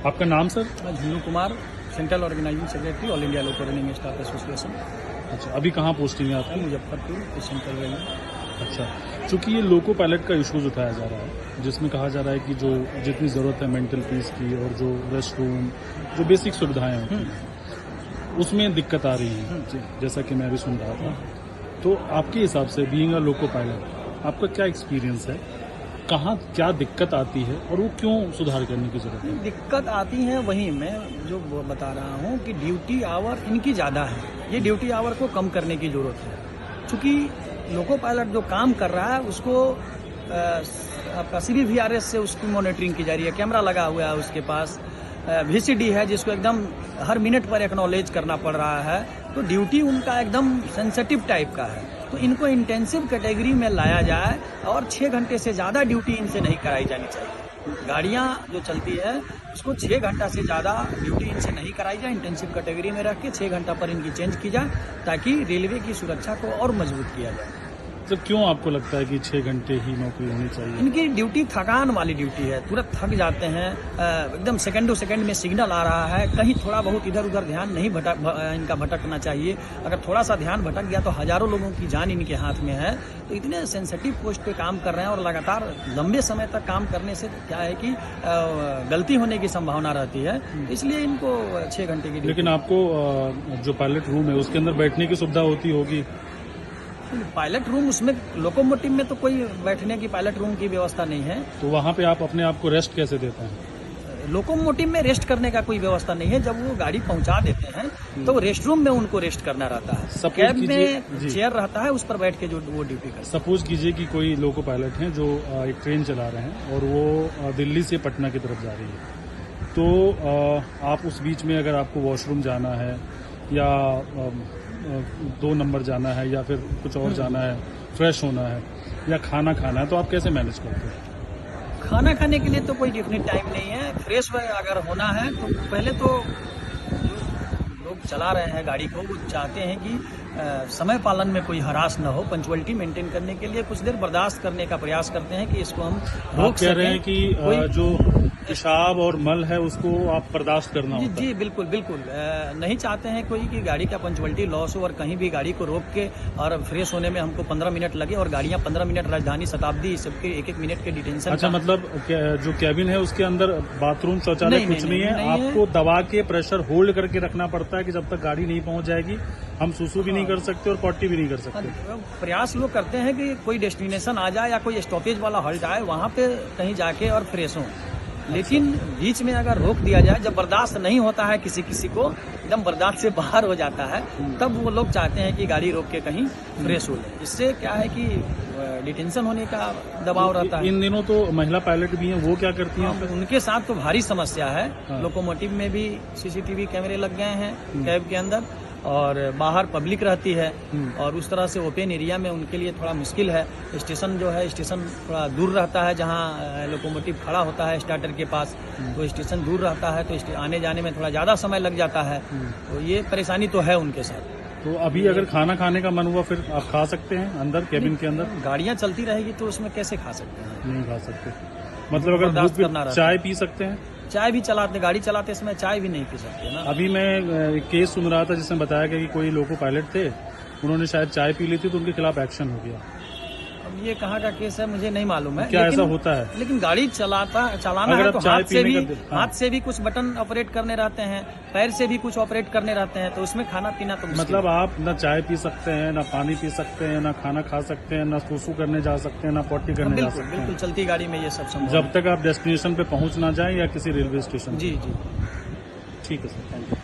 आपका नाम sir? Jhunnu Kumar, central organising secretary, all India loco running staff association. अच्छा, अभी कहाँ पोस्टिंग है आपकी? Muzaffarpur central railway. अच्छा, चूँकि ये लोको पायलट का इशूज़ उठाया जा रहा है, जिसमें कहा जा रहा है कि जो जितनी ज़रूरत है मेंटल पीस की और जो रेस्ट रूम, जो बेसिक सुविधाएं होती हैं, उसमें दिक्कत आ रही है, जैसा कि मैं भी सुन रहा था। तो आपके हिसाब से बीइंग अ लोको पायलट, आपका क्या एक्सपीरियंस है? कहाँ क्या दिक्कत आती है और वो क्यों सुधार करने की जरूरत है? दिक्कत आती है वही मैं जो बता रहा हूँ कि ड्यूटी आवर इनकी ज़्यादा है। ये ड्यूटी आवर को कम करने की ज़रूरत है, क्योंकि लोको पायलट जो काम कर रहा है उसको आपका CBVRS से उसकी मॉनिटरिंग की जा रही है, कैमरा लगा हुआ है उसके पास, VCD है जिसको एकदम हर मिनट पर एक्नॉलेज करना पड़ रहा है। तो ड्यूटी उनका एकदम सेंसिटिव टाइप का है। तो इनको इंटेंसिव कैटेगरी में लाया जाए और 6 घंटे से ज़्यादा ड्यूटी इनसे नहीं कराई जानी चाहिए। गाड़ियाँ जो चलती है उसको 6 घंटा से ज़्यादा ड्यूटी इनसे नहीं कराई जाए, इंटेंसिव कैटेगरी में रख के 6 घंटा पर इनकी चेंज की जाए, ताकि रेलवे की सुरक्षा को और मजबूत किया जाए। तो क्यों आपको लगता है कि 6 घंटे ही नौकरी होनी चाहिए? इनकी ड्यूटी थकान वाली ड्यूटी है, तुरंत थक जाते हैं, एकदम सेकंडों सेकंड में सिग्नल आ रहा है, कहीं थोड़ा बहुत इधर उधर ध्यान नहीं इनका भटकना चाहिए। अगर थोड़ा सा ध्यान भटक गया तो हजारों लोगों की जान इनके हाथ में है। तो इतने सेंसिटिव पोस्ट पे काम कर रहे हैं और लगातार लंबे समय तक काम करने से क्या है कि गलती होने की संभावना रहती है, इसलिए इनको 6 घंटे की। लेकिन आपको जो पायलट रूम है उसके अंदर बैठने की सुविधा होती होगी? पायलट रूम, उसमें लोकोमोटिव में तो कोई बैठने की पायलट रूम की व्यवस्था नहीं है। तो वहाँ पे आप अपने आप को रेस्ट कैसे देते हैं? लोकोमोटिव में रेस्ट करने का कोई व्यवस्था नहीं है। जब वो गाड़ी पहुंचा देते हैं तो रेस्ट रूम में उनको रेस्ट करना रहता है। कैब में चेयर रहता है, उस पर बैठ के जो वो ड्यूटी करते हैं। सपोज कीजिए कि कोई लोको पायलट हैं जो एक ट्रेन चला रहे हैं और वो दिल्ली से पटना की तरफ जा रही है, तो आप उस बीच में अगर आपको वॉशरूम जाना है या 2 नंबर जाना है या फिर कुछ और जाना है, फ्रेश होना है या खाना खाना है, तो आप कैसे मैनेज करते हैं? खाना खाने के लिए तो कोई डिफिनिट टाइम नहीं है। फ्रेश अगर होना है तो पहले तो लोग चला रहे हैं गाड़ी को, वो चाहते हैं कि समय पालन में कोई हरास न हो, पंचुअलिटी मेंटेन करने के लिए कुछ देर बर्दाश्त करने का प्रयास करते हैं कि इसको हम रोक सकें। कह रहे हैं कि जो पेशाब और मल है उसको आप बर्दाश्त करना होता है। जी बिल्कुल बिल्कुल, नहीं चाहते हैं कोई कि गाड़ी का पंचुअलिटी लॉस हो और कहीं भी गाड़ी को रोक के और फ्रेश होने में हमको 15 मिनट लगे और गाड़ियां 15 मिनट, राजधानी, शताब्दी, सबके 1-1 मिनट के डिटेंशन। अच्छा, मतलब जो कैबिन है उसके अंदर बाथरूम, शौचालय कुछ नहीं है? आपको दबा के प्रेशर होल्ड करके रखना पड़ता है कि जब तक गाड़ी नहीं पहुंच जाएगी हम सुसु भी नहीं कर सकते और पॉटी भी नहीं कर सकते। प्रयास लोग करते हैं कि कोई डेस्टिनेशन आ जाए या कोई स्टॉपेज वाला हॉल्ट आए, वहां पे कहीं जाके और फ्रेश हो। लेकिन बीच में अगर रोक दिया जाए, जब बर्दाश्त नहीं होता है किसी किसी को, एकदम बर्दाश्त से बाहर हो जाता है, तब वो लोग चाहते हैं कि गाड़ी रोक के कहीं फ्रेश हो जाए। इससे क्या है कि डिटेंशन होने का दबाव रहता है। इन दिनों तो महिला पायलट भी हैं, वो क्या करती हैं? उनके साथ तो भारी समस्या है। लोकोमोटिव में भी CCTV कैमरे लग गए हैं कैब के अंदर, और बाहर पब्लिक रहती है, और उस तरह से ओपन एरिया में उनके लिए थोड़ा मुश्किल है। स्टेशन जो है, स्टेशन थोड़ा दूर रहता है, जहां लोकोमोटिव खड़ा होता है स्टार्टर के पास, तो स्टेशन दूर रहता है, तो आने जाने में थोड़ा ज़्यादा समय लग जाता है। तो ये परेशानी तो है उनके साथ। तो अभी अगर खाना खाने का मन हुआ फिर आप खा सकते हैं अंदर कैबिन के अंदर? गाड़ियाँ चलती रहेगी तो उसमें कैसे खा सकते हैं? नहीं खा सकते। मतलब अगर चाय पी सकते हैं? चाय भी चलाते, गाड़ी चलाते समय चाय भी नहीं पी सकते ना। अभी मैं एक केस सुन रहा था जिसमें बताया गया कि कोई लोको पायलट थे, उन्होंने शायद चाय पी ली थी तो उनके खिलाफ एक्शन हो गया। अब ये कहाँ का केस है मुझे नहीं मालूम है। क्या ऐसा होता है? लेकिन गाड़ी चलाना है तो हाथ से भी कुछ बटन ऑपरेट करने रहते हैं, पैर से भी कुछ ऑपरेट करने रहते हैं, तो उसमें खाना पीना तो मतलब आप न चाय पी सकते हैं, न पानी पी सकते हैं, न खाना खा सकते हैं, न सुसु करने जा सकते हैं, न पॉटी करने जा सकते हैं। बिल्कुल चलती गाड़ी में ये सब संभव, जब तक आप डेस्टिनेशन पे पहुंच ना जाए या किसी रेलवे स्टेशन। जी। ठीक है सर, थैंक यू।